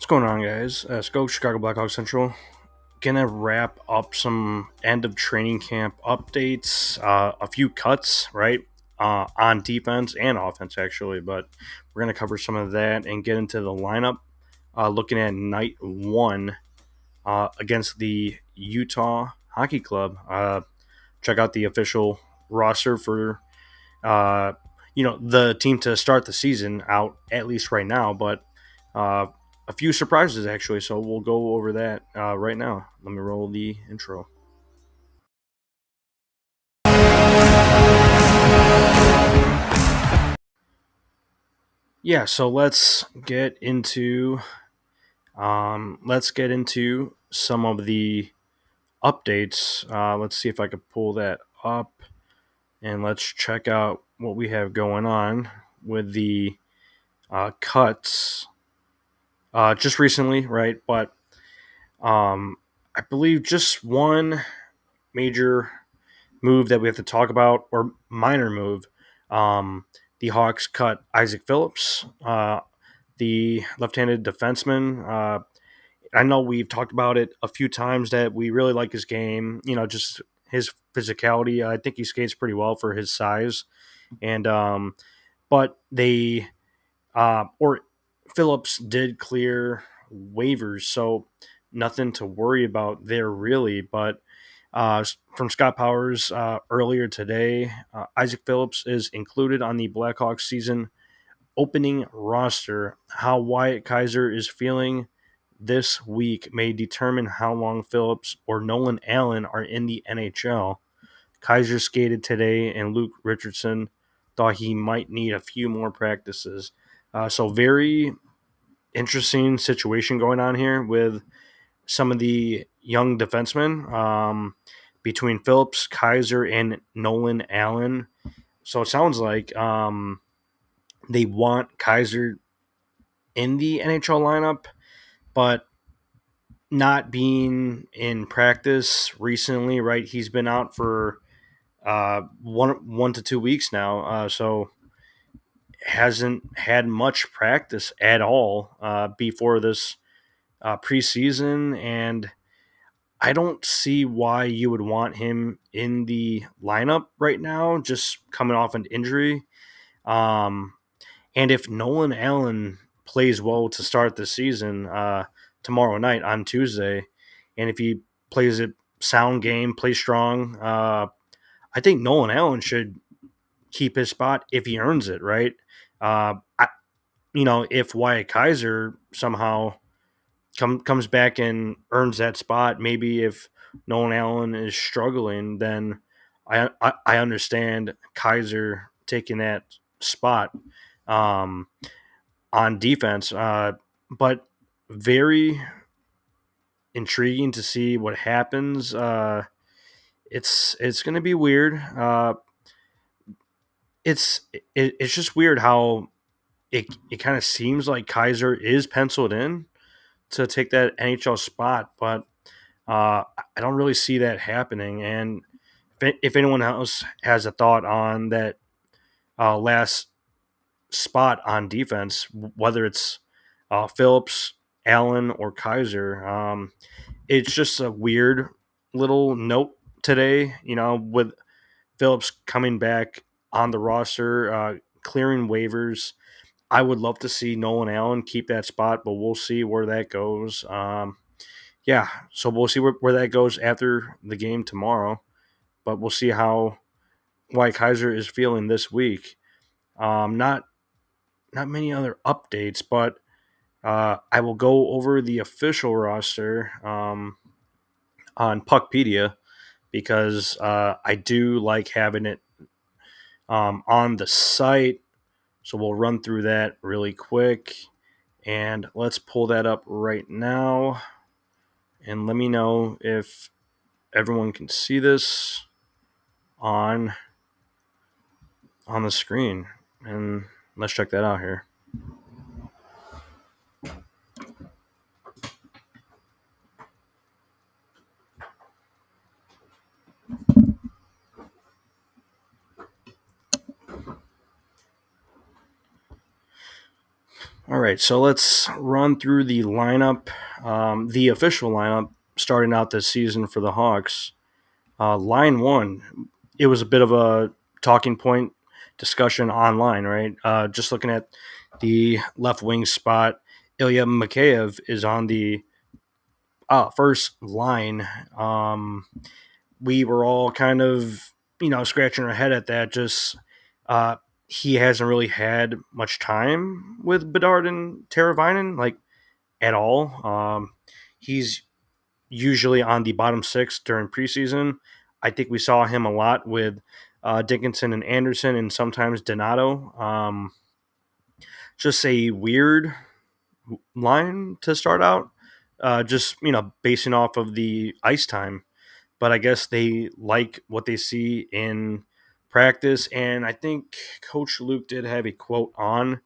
going on, guys? Skoks, Chicago Blackhawks Central. Gonna wrap up some end of training camp updates, a few cuts, right, on defense and offense, actually. But we're gonna cover some of that and get into the lineup. Looking at night one against the Utah Hockey Club. Check out the official roster for uh, the team to start the season out, at least right now. But uh, a few surprises actually, so we'll go over that right now. Let me roll the intro. Yeah, so let's get into some of the updates. Let's see if I could pull that up, and let's check out what we have going on with the cuts just recently, right? But I believe just one major move that we have to talk about, or minor move. The Hawks cut Isaac Phillips, the left-handed defenseman. I know we've talked about it a few times that we really like his game. Just his physicality. I think he skates pretty well for his size. And but they or Phillips did clear waivers, so nothing to worry about there really. But from Scott Powers earlier today, Isaac Phillips is included on the Blackhawks season opening roster. How Wyatt Kaiser is feeling this week may determine how long Phillips or Nolan Allen are in the NHL. Kaiser skated today, and Luke Richardson thought he might need a few more practices. So very interesting situation going on here with some of the young defensemen between Phillips, Kaiser, and Nolan Allen. So it sounds like they want Kaiser in the NHL lineup, but not being in practice recently, right? He's been out for one to 2 weeks now, so hasn't had much practice at all before this preseason, and I don't see why you would want him in the lineup right now, just coming off an injury. Um, and if Nolan Allen plays well to start the season tomorrow night on Tuesday, and if he plays a sound game, plays strong, I think Nolan Allen should keep his spot if he earns it, right? I, if Wyatt Kaiser somehow comes back and earns that spot, maybe if Nolan Allen is struggling, then I understand Kaiser taking that spot um, on defense. But very intriguing to see what happens. It's going to be weird. It's just weird how it kind of seems like Kaiser is penciled in to take that NHL spot, but I don't really see that happening. And if anyone else has a thought on that last spot on defense, whether it's Phillips, Allen, or Kaiser, it's just a weird little note today, with Phillips coming back on the roster, clearing waivers. I would love to see Nolan Allen keep that spot, but we'll see where that goes. Yeah, so we'll see where that goes after the game tomorrow, but we'll see how White Kaiser is feeling this week. Not many other updates, but I will go over the official roster on Puckpedia because I do like having it on the site. So we'll run through that really quick, and let's pull that up right now. And let me know if everyone can see this on the screen. And let's check that out here. All right, so let's run through the lineup, the official lineup starting out this season for the Hawks. Line one, it was a bit of a talking point discussion online, right? Just looking at the left wing spot, Ilya Mikheyev is on the first line. We were all kind of, scratching our head at that. Just uh, he hasn't really had much time with Bedard and Teravainen, like at all. He's usually on the bottom six during preseason. I think we saw him a lot with Dickinson and Anderson, and sometimes Donato. Just a weird line to start out. Just basing off of the ice time, but I guess they like what they see in practice. And I think Coach Luke did have a quote on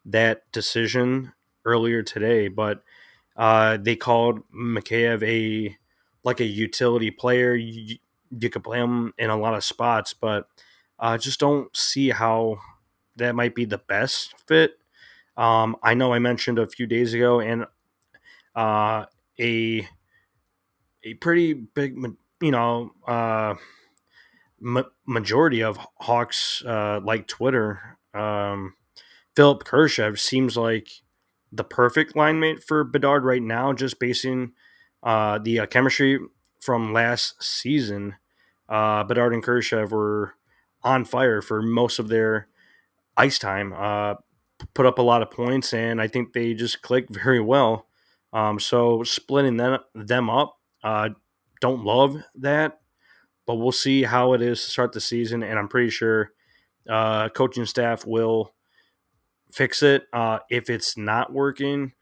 that decision earlier today, but they called Mikheyev a utility player. You could play him in a lot of spots, but just don't see how that might be the best fit. I know I mentioned a few days ago, and uh, a a pretty big, majority of Hawks like Twitter. Philip Kershev seems like the perfect line mate for Bedard right now, just basing the chemistry from last season. Bedard and Kershev were on fire for most of their ice time, put up a lot of points, and I think they just click very well. So splitting them up, don't love that, but we'll see how it is to start the season, and I'm pretty sure coaching staff will fix it if it's not working.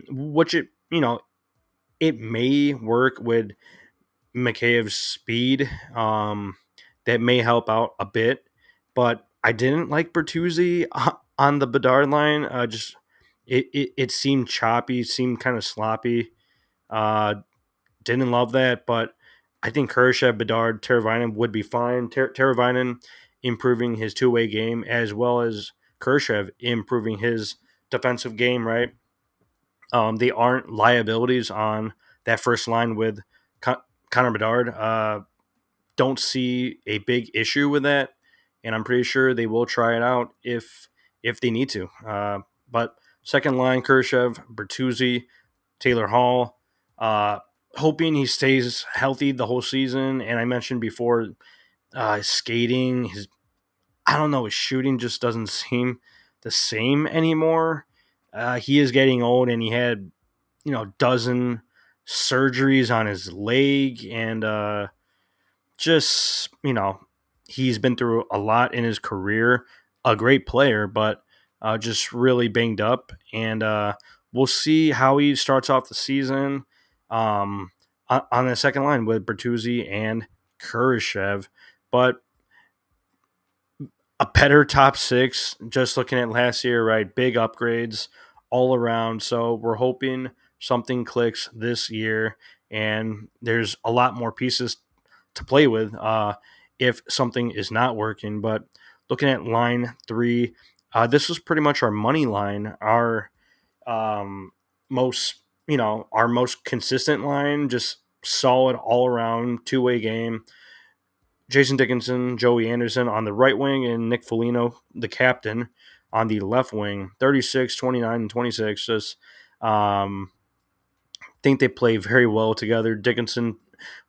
Which it may work with Mikheyev's speed. That may help out a bit, but I didn't like Bertuzzi on the Bedard line. Just it seemed choppy, seemed kind of sloppy. Uh, didn't love that, but I think Kershaw, Bedard, Teravainen would be fine. Teravainen improving his two-way game as well as Kershaw improving his defensive game. Right, they aren't liabilities on that first line with Connor Bedard. Don't see a big issue with that, and I'm pretty sure they will try it out if they need to. But second line, Kershev, Bertuzzi, Taylor Hall, uh, hoping he stays healthy the whole season. And I mentioned before, his skating, his I don't know, his shooting just doesn't seem the same anymore. He is getting old, and he had dozen surgeries on his leg, and just he's been through a lot in his career. A great player, but just really banged up, and we'll see how he starts off the season on the second line with Bertuzzi and Kurashev. But a better top six, just looking at last year, right? Big upgrades all around. So we're hoping something clicks this year, and there's a lot more pieces to play with if something is not working. But looking at line three, this was pretty much our money line, our most, our most consistent line, just solid all around two-way game. Jason Dickinson, Joey Anderson on the right wing, and Nick Foligno, the captain, on the left wing. 36, 29, and 26. Just think they play very well together. Dickinson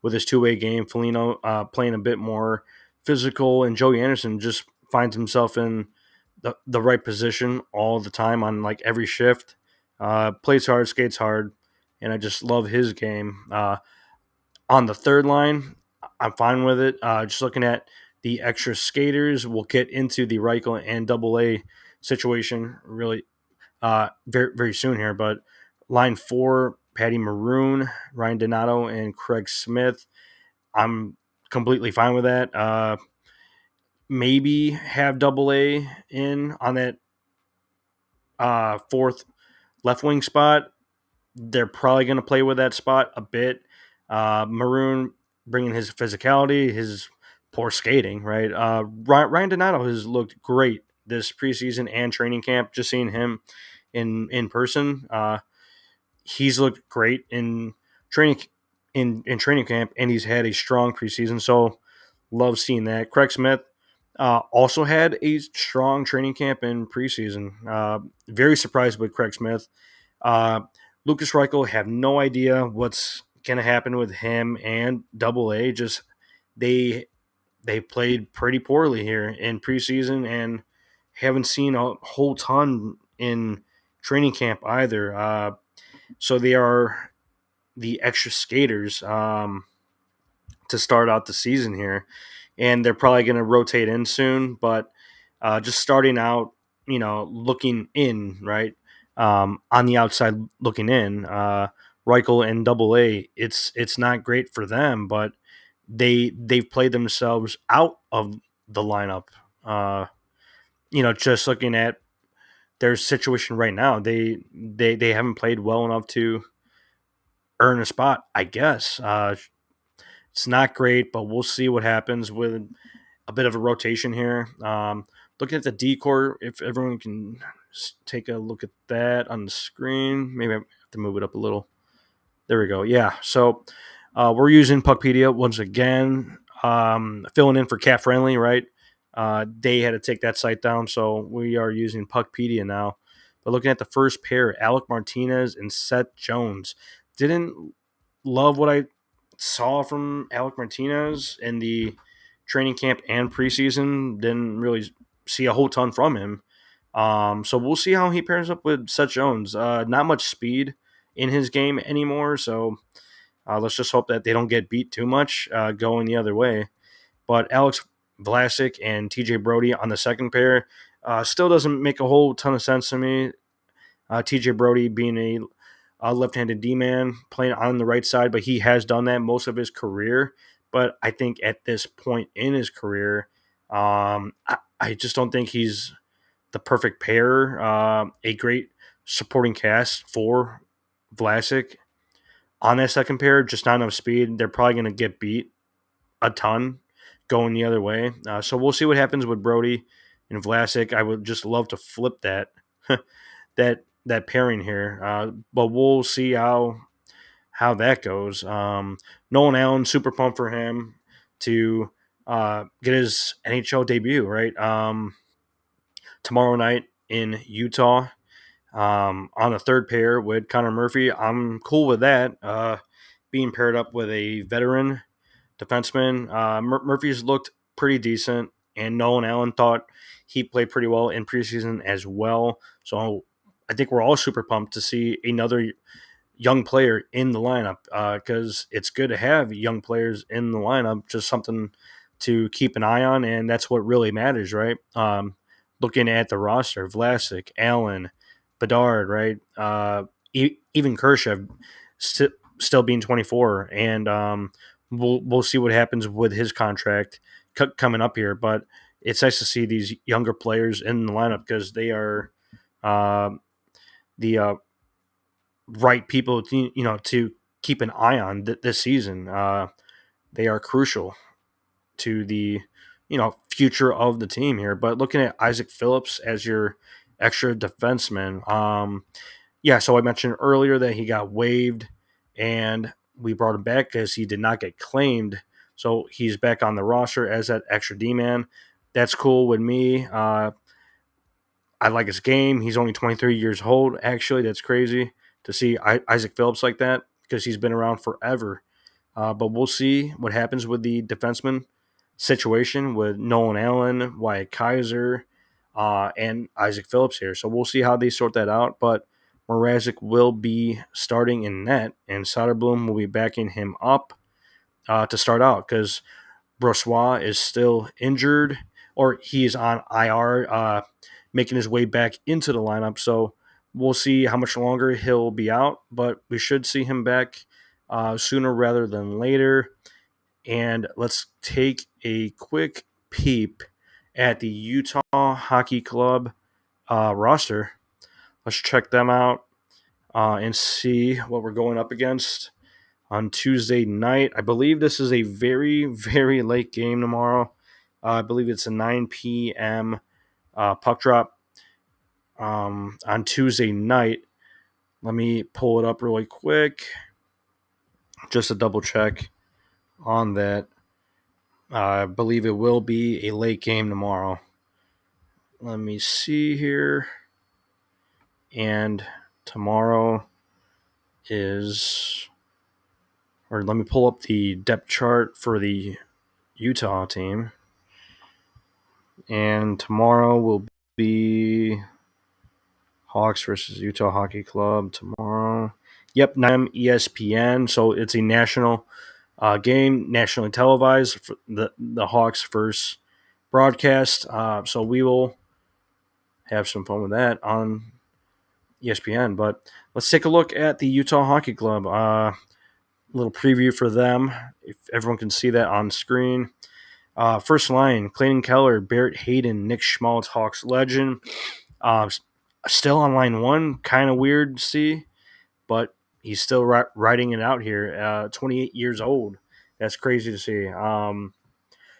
with his two-way game, Foligno playing a bit more physical, and Joey Anderson just finds himself in the right position all the time on like every shift. Plays hard, skates hard, and I just love his game. On the third line, I'm fine with it. Just looking at the extra skaters, we'll get into the Reichel and Double A situation really very very soon here. But line four, Patty Maroon, Ryan Donato, and Craig Smith. I'm completely fine with that. Maybe have Double A in on that fourth left wing spot. They're probably going to play with that spot a bit. Maroon bringing his physicality, his poor skating, right? Ryan Donato has looked great this preseason and training camp. Just seeing him in person. He's looked great in training in training camp, and he's had a strong preseason. So love seeing that. Craig Smith also had a strong training camp in preseason. Very surprised with Craig Smith. Uh, Lucas Reichel, have no idea what's going to happen with him and Double A. Just they they played pretty poorly here in preseason and haven't seen a whole ton in training camp either. So they are the extra skaters to start out the season here, and they're probably going to rotate in soon. But just starting out, looking in right on the outside, looking in, Reichel and Double A, it's not great for them, but they've played themselves out of the lineup. Uh, just looking at their situation right now, they haven't played well enough to earn a spot, I guess. It's not great, but we'll see what happens with a bit of a rotation here. Looking at the decor, if everyone can take a look at that on the screen, maybe I have to move it up a little. There we go. Yeah. So we're using Puckpedia once again, filling in for Cat Friendly, right? They had to take that site down, so we are using Puckpedia now. But looking at the first pair, Alec Martinez and Seth Jones. Didn't love what I saw from Alec Martinez in the training camp and preseason. Didn't really see a whole ton from him. So we'll see how he pairs up with Seth Jones. Not much speed in his game anymore, so let's just hope that they don't get beat too much going the other way. But Alex Vlasic and TJ Brody on the second pair still doesn't make a whole ton of sense to me. TJ Brody being a left-handed D-man playing on the right side, but he has done that most of his career. But I think at this point in his career, I just don't think he's the perfect pair. A great supporting cast for Vlasic on that second pair, just not enough speed. They're probably going to get beat a ton going the other way. So we'll see what happens with Brody and Vlasic. I would just love to flip that pairing here, but we'll see how that goes. Nolan Allen, super pumped for him to get his NHL debut right tomorrow night in Utah. On the third pair with Connor Murphy, I'm cool with that. Being paired up with a veteran defenseman, Murphy's looked pretty decent, and Nolan Allen thought he played pretty well in preseason as well. So I think we're all super pumped to see another young player in the lineup because it's good to have young players in the lineup, just something to keep an eye on, and that's what really matters, right? Looking at the roster, Vlasic, Allen, Bedard, right? Even Kershaw still being 24, and we'll see what happens with his contract coming up here. But it's nice to see these younger players in the lineup because they are the right people to keep an eye on this season. They are crucial to the future of the team here. But looking at Isaac Phillips as your extra defenseman, yeah. So I mentioned earlier that he got waived, and we brought him back because he did not get claimed. So he's back on the roster as that extra D man. That's cool with me. I like his game. He's only 23 years old. Actually, that's crazy to see Isaac Phillips like that because he's been around forever. But we'll see what happens with the defenseman situation with Nolan Allen, Wyatt Kaiser, and Isaac Phillips here. So we'll see how they sort that out. But Mrazek will be starting in net, and Soderblom will be backing him up to start out because Brossois is still injured, or he's on IR, making his way back into the lineup. So we'll see how much longer he'll be out, but we should see him back sooner rather than later. And let's take a quick peep at the Utah Hockey Club roster. Let's check them out and see what we're going up against on Tuesday night. I believe this is a very, very late game tomorrow. I believe it's a 9 p.m. Puck drop. on Tuesday night. Let me pull it up really quick just to double check on that. I believe it will be a late game tomorrow. Let me see here. And tomorrow is, or let me pull up the depth chart for the Utah team. And tomorrow will be Hawks versus Utah Hockey Club tomorrow. Yep, 9 ESPN. So it's a national game, nationally televised for the Hawks' first broadcast. So we will have some fun with that on ESPN. But let's take a look at the Utah Hockey Club. A little preview for them, if everyone can see that on screen. First line: Clayton Keller, Barrett Hayden, Nick Schmaltz, Hawks legend. Still on line one, kind of weird to see, but he's still riding it out here. 28 years old. That's crazy to see.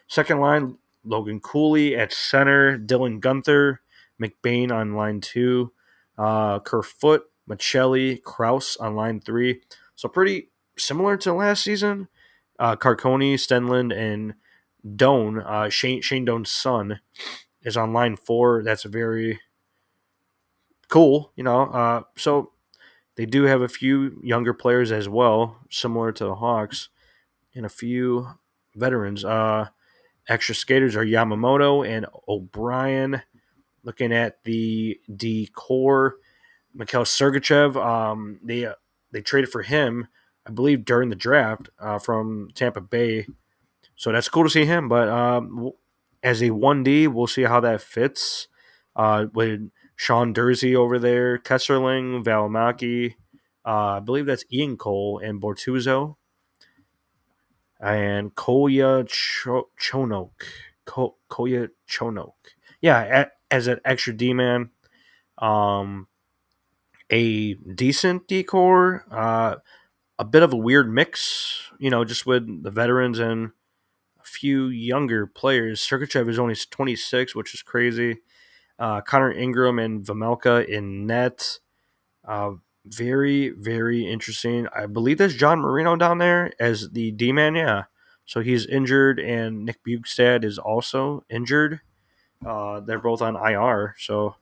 Second line: Logan Cooley at center, Dylan Gunther, McBain on line two, Kerfoot, Michelli, Kraus on line three. So pretty similar to last season. Carconi, Stenlund, and Doan, Shane Doan's son, is on line four. That's very cool, So they do have a few younger players as well, similar to the Hawks, and a few veterans. Extra skaters are Yamamoto and O'Brien. Looking at the D core, Mikhail Sergachev, they traded for him, I believe, during the draft from Tampa Bay. So that's cool to see him. But as a 1D, we'll see how that fits with Sean Dursey over there, Kesserling, Valimaki. I believe that's Ian Cole and Bortuzzo. And Koya Chonok. Koya Chonok. Yeah, as an extra D man. A decent decor. A bit of a weird mix, just with the veterans and a few younger players. Sergachev is only 26, which is crazy. Connor Ingram and Vamelka in net. Very, very interesting. I believe there's John Marino down there as the D-man, yeah. So he's injured, and Nick Bugstad is also injured. They're both on IR, so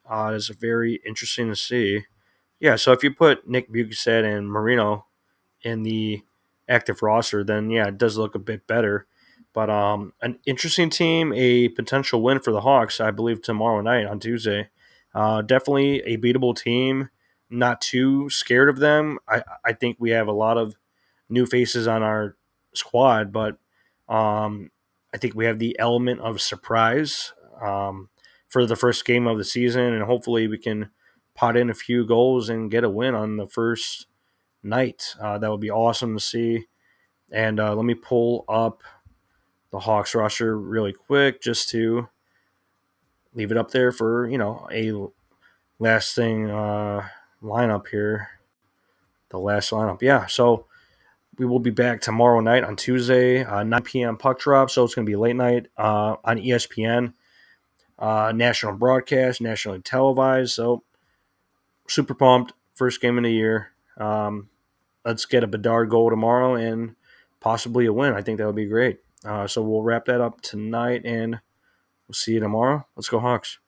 it's very interesting to see. Yeah, so if you put Nick Bugstad and Marino in the active roster, then yeah, it does look a bit better. But an interesting team, a potential win for the Hawks, I believe, tomorrow night on Tuesday. Definitely a beatable team. Not too scared of them. I think we have a lot of new faces on our squad, but I think we have the element of surprise for the first game of the season, and hopefully we can pot in a few goals and get a win on the first night. That would be awesome to see. And let me pull up the Hawks roster really quick just to leave it up there for, a last thing lineup here. The last lineup. Yeah, so we will be back tomorrow night on Tuesday, 9 p.m. puck drop. So it's going to be late night on ESPN. National broadcast, nationally televised. So super pumped. First game of the year. Let's get a Bedard goal tomorrow and possibly a win. I think that would be great. So we'll wrap that up tonight, and we'll see you tomorrow. Let's go Hawks.